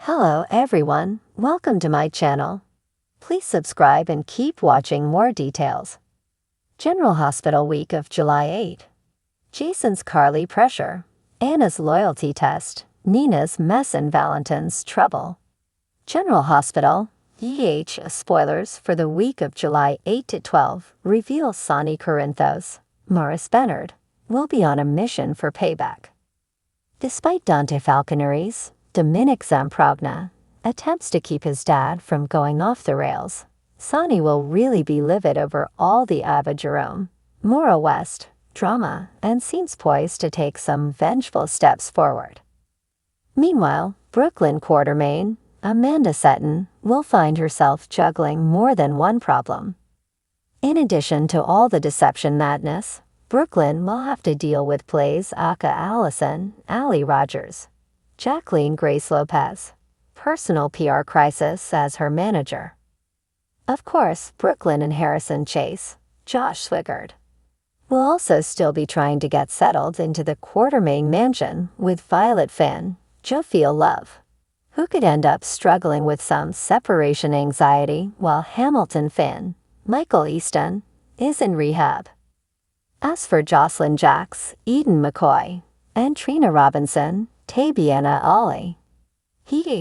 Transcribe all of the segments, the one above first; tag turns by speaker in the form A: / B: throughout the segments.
A: Hello everyone, welcome to my channel. Please subscribe and keep watching more details. General Hospital week of July 8. Jason's Carly pressure, Anna's loyalty test, Nina's mess and Valentin's trouble. General Hospital, spoilers for the week of July 8 to 12 reveal Sonny Corinthos, Morris Bernard, will be on a mission for payback. Despite Dante Falconery's Dominic Zamprogna attempts to keep his dad from going off the rails, Sonny will really be livid over all the Ava Jerome, Maura West, drama and seems poised to take some vengeful steps forward. Meanwhile, Brooklyn Quartermain, Amanda Seton, will find herself juggling more than one problem. In addition to all the deception madness, Brooklyn will have to deal with plays Aka Allison, Ali Rogers, Jacqueline Grace Lopez, personal PR crisis as her manager. Of course, Brooklyn and Harrison Chase, Josh Swigert, will also still be trying to get settled into the Quartermain mansion with Violet Finn, Jofiel Love, who could end up struggling with some separation anxiety while Hamilton Finn, Michael Easton, is in rehab. As for Jocelyn Jacks, Eden McCoy, and Trina Robinson, Tabiana Ali,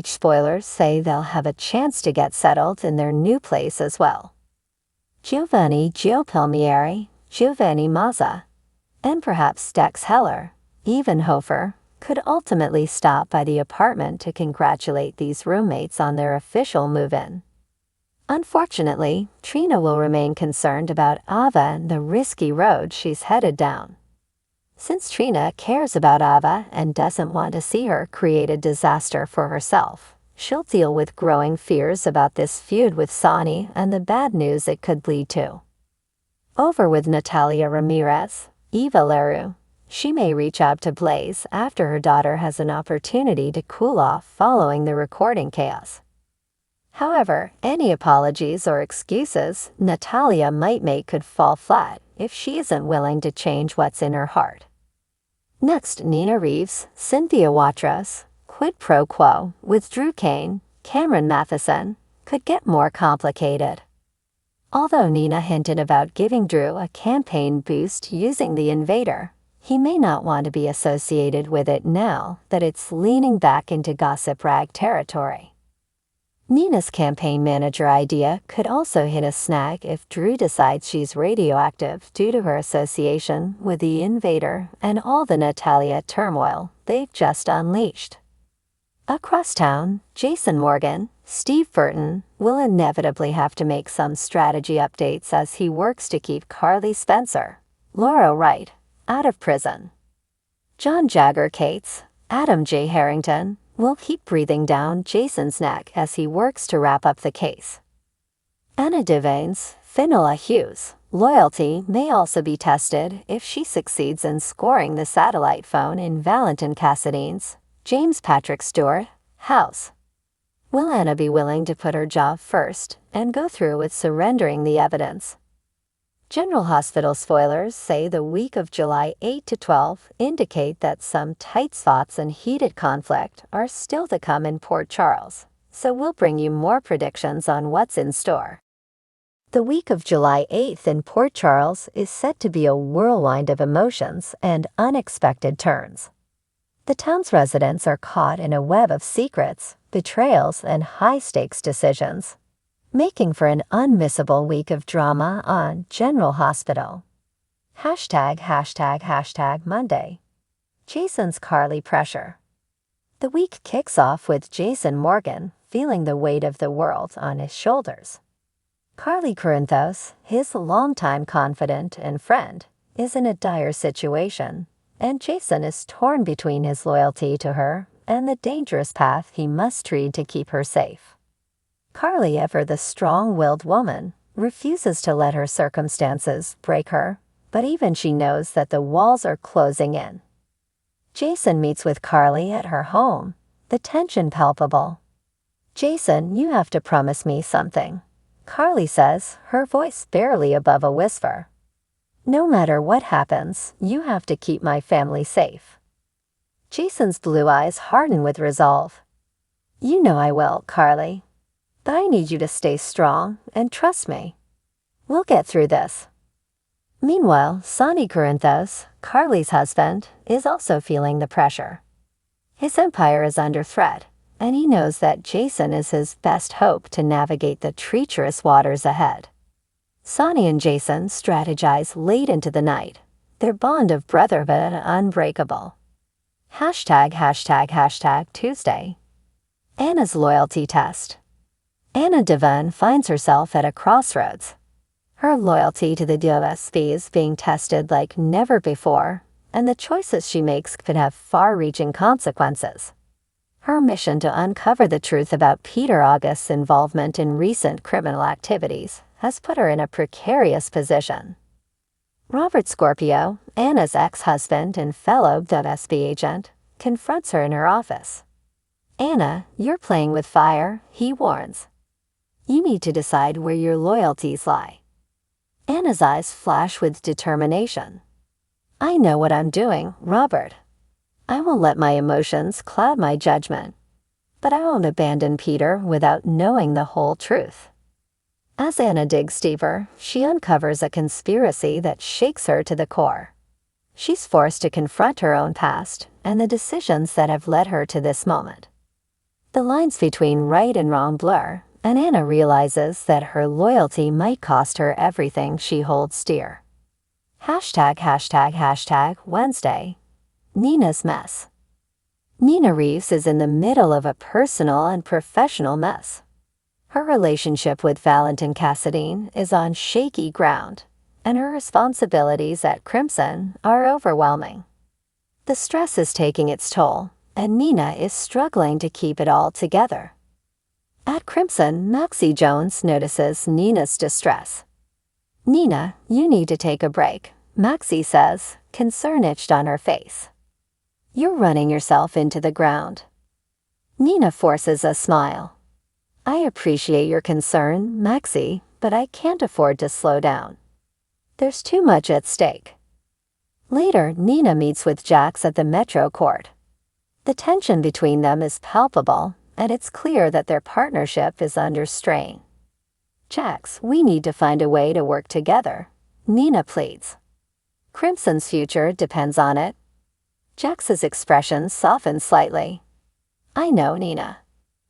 A: spoilers say they'll have a chance to get settled in their new place as well. Giovanni Giopelmieri, Giovanni Mazza, and perhaps Dex Heller, even Hofer, could ultimately stop by the apartment to congratulate these roommates on their official move-in. Unfortunately, Trina will remain concerned about Ava and the risky road she's headed down. Since Trina cares about Ava and doesn't want to see her create a disaster for herself, she'll deal with growing fears about this feud with Sonny and the bad news it could lead to. Over with Natalia Ramirez, Eva Leroux. She may reach out to Blaze after her daughter has an opportunity to cool off following the recording chaos. However, any apologies or excuses Natalia might make could fall flat if she isn't willing to change what's in her heart. Next, Nina Reeves, Cynthia Watros, quid pro quo with Drew Kane, Cameron Matheson, could get more complicated. Although Nina hinted about giving Drew a campaign boost using the Invader, he may not want to be associated with it now that it's leaning back into gossip rag territory. Nina's campaign manager idea could also hit a snag if Drew decides she's radioactive due to her association with the Invader and all the Natalia turmoil they've just unleashed. Across town, Jason Morgan, Steve Burton, will inevitably have to make some strategy updates as he works to keep Carly Spencer, Laura Wright, out of prison. John Jagger Cates, Adam J. Harrington, will keep breathing down Jason's neck as he works to wrap up the case. Anna Devane's, Finola Hughes, loyalty may also be tested if she succeeds in scoring the satellite phone in Valentin Cassadine's, James Patrick Stewart, house. Will Anna be willing to put her job first and go through with surrendering the evidence? General Hospital spoilers say the week of July 8 to 12 indicate that some tight spots and heated conflict are still to come in Port Charles, so we'll bring you more predictions on what's in store. The week of July 8th in Port Charles is set to be a whirlwind of emotions and unexpected turns. The town's residents are caught in a web of secrets, betrayals, and high-stakes decisions, making for an unmissable week of drama on General Hospital. #Monday. Jason's Carly pressure. The week kicks off with Jason Morgan feeling the weight of the world on his shoulders. Carly Corinthos, his longtime confidant and friend, is in a dire situation, and Jason is torn between his loyalty to her and the dangerous path he must tread to keep her safe. Carly, ever the strong-willed woman, refuses to let her circumstances break her, but even she knows that the walls are closing in. Jason meets with Carly at her home, the tension palpable. "Jason, you have to promise me something," Carly says, her voice barely above a whisper. "No matter what happens, you have to keep my family safe." Jason's blue eyes harden with resolve. You know I will, Carly. But I need you to stay strong and trust me. We'll get through this. Meanwhile, Sonny Corinthos, Carly's husband, is also feeling the pressure. His empire is under threat, and he knows that Jason is his best hope to navigate the treacherous waters ahead. Sonny and Jason strategize late into the night, their bond of brotherhood unbreakable. #Tuesday. Anna's loyalty test. Anna Devon finds herself at a crossroads. Her loyalty to the DOSB is being tested like never before, and the choices she makes could have far-reaching consequences. Her mission to uncover the truth about Peter August's involvement in recent criminal activities has put her in a precarious position. Robert Scorpio, Anna's ex-husband and fellow WSB agent, confronts her in her office. "Anna, you're playing with fire," he warns. "You need to decide where your loyalties lie." Anna's eyes flash with determination. "I know what I'm doing, Robert. I won't let my emotions cloud my judgment. But I won't abandon Peter without knowing the whole truth." As Anna digs deeper, she uncovers a conspiracy that shakes her to the core. She's forced to confront her own past and the decisions that have led her to this moment. The lines between right and wrong blur, and Anna realizes that her loyalty might cost her everything she holds dear. #Wednesday. Nina's mess. Nina Reeves is in the middle of a personal and professional mess. Her relationship with Valentin Cassadine is on shaky ground, and her responsibilities at Crimson are overwhelming. The stress is taking its toll, and Nina is struggling to keep it all together. At Crimson, Maxie Jones notices Nina's distress. "Nina, you need to take a break," Maxie says, concern etched on her face. "You're running yourself into the ground." Nina forces a smile. "I appreciate your concern, Maxie, but I can't afford to slow down. There's too much at stake." Later, Nina meets with Jax at the Metro Court. The tension between them is palpable, and it's clear that their partnership is under strain. "Jax, we need to find a way to work together," Nina pleads. "Crimson's future depends on it." Jax's expression softens slightly. "I know, Nina.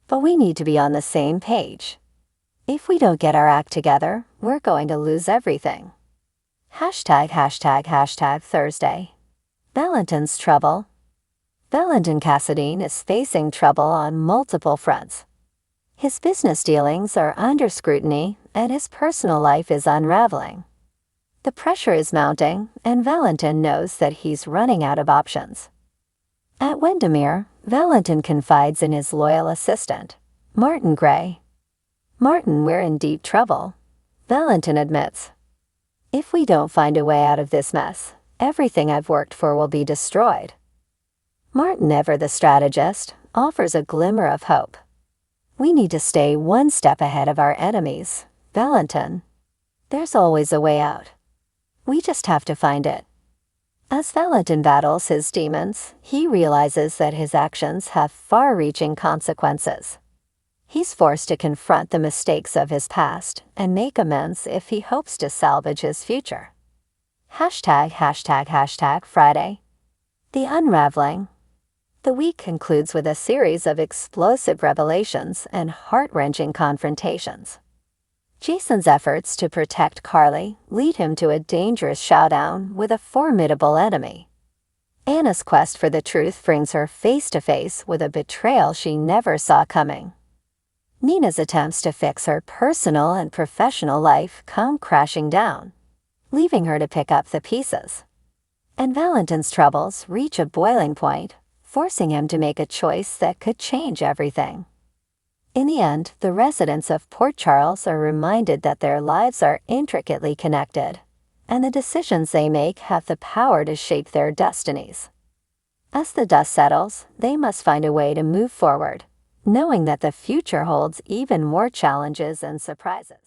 A: But we need to be on the same page. If we don't get our act together, we're going to lose everything." Thursday. Valentin's trouble. Valentin Cassadine is facing trouble on multiple fronts. His business dealings are under scrutiny, and his personal life is unraveling. The pressure is mounting, and Valentin knows that he's running out of options. At Windermere, Valentin confides in his loyal assistant, Martin Gray. "Martin, we're in deep trouble," Valentin admits. "If we don't find a way out of this mess, everything I've worked for will be destroyed." Martin, ever the strategist, offers a glimmer of hope. "We need to stay one step ahead of our enemies, Valentin. There's always a way out. We just have to find it." As Valentin battles his demons, he realizes that his actions have far-reaching consequences. He's forced to confront the mistakes of his past and make amends if he hopes to salvage his future. Friday. The unraveling. The week concludes with a series of explosive revelations and heart-wrenching confrontations. Jason's efforts to protect Carly lead him to a dangerous showdown with a formidable enemy. Anna's quest for the truth brings her face-to-face with a betrayal she never saw coming. Nina's attempts to fix her personal and professional life come crashing down, leaving her to pick up the pieces. And Valentin's troubles reach a boiling point, forcing him to make a choice that could change everything. In the end, the residents of Port Charles are reminded that their lives are intricately connected, and the decisions they make have the power to shape their destinies. As the dust settles, they must find a way to move forward, knowing that the future holds even more challenges and surprises.